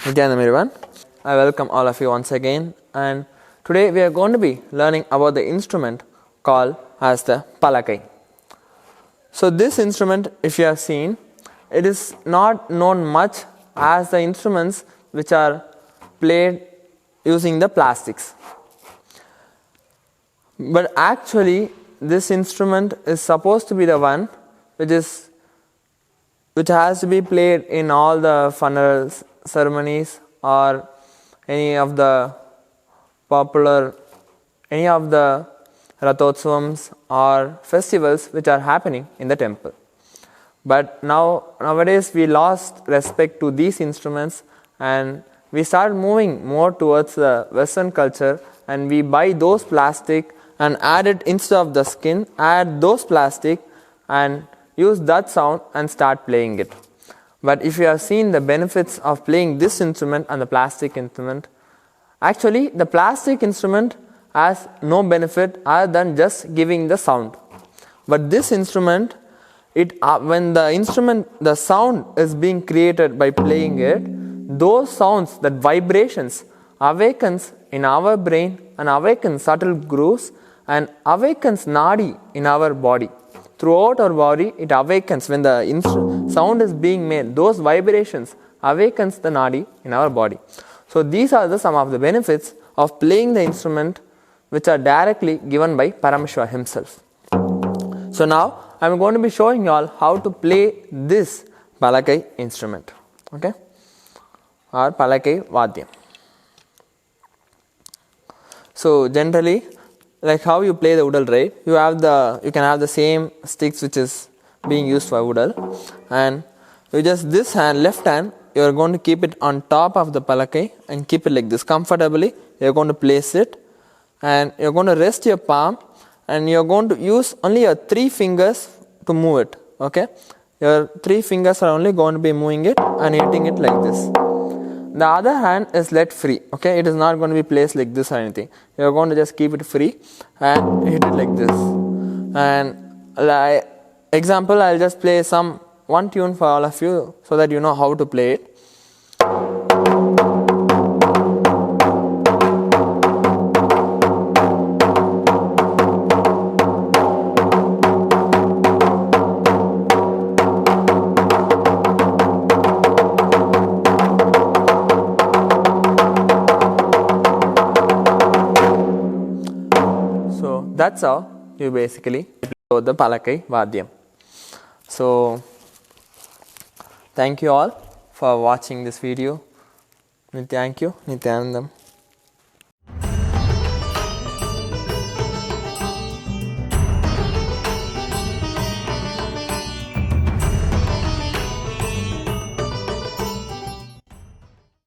Nithyananda everyone. I welcome all of you once again, and today we are going to be learning about the instrument called as the Palakai. So this instrument, if you have seen, it is not known much as the instruments which are played using the plastics. But actually this instrument is supposed to be the one which has to be played in all the funeral ceremonies or any of the Rathotsavams or festivals which are happening in the temple. But nowadays we lost respect to these instruments and we start moving more towards the Western culture, and we buy those plastic and add it instead of the skin, add those plastic and use that sound and start playing it. But if you have seen the benefits of playing this instrument and the plastic instrument, actually the plastic instrument has no benefit other than just giving the sound. But this instrument, when the sound is being created by playing it, those sounds, that vibrations awakens in our brain and awakens subtle grooves and awakens nadi in our body. Throughout our body, it awakens when the sound is being made. Those vibrations awakens the nadi in our body. So these are some of the benefits of playing the instrument, which are directly given by Parameshwar himself. So now I am going to be showing you all how to play this Palakai instrument, okay, or Palakai vadhyam. So generally, like how you play the udal, right? You can have the same sticks which is being used for udal, and you just this left hand, you are going to keep it on top of the Palakai and keep it like this comfortably. You are going to place it and you are going to rest your palm, and you are going to use only your 3 fingers to move it, okay? Your 3 fingers are only going to be moving it and hitting it like this. The other hand is let free, okay? It is not going to be placed like this or anything. You are going to just keep it free and hit it like this. And example, I will just play one tune for all of you so that you know how to play it. So that's how you basically play the Palakai vadhyam. So thank you all for watching this video. Thank you, Nithyanandam.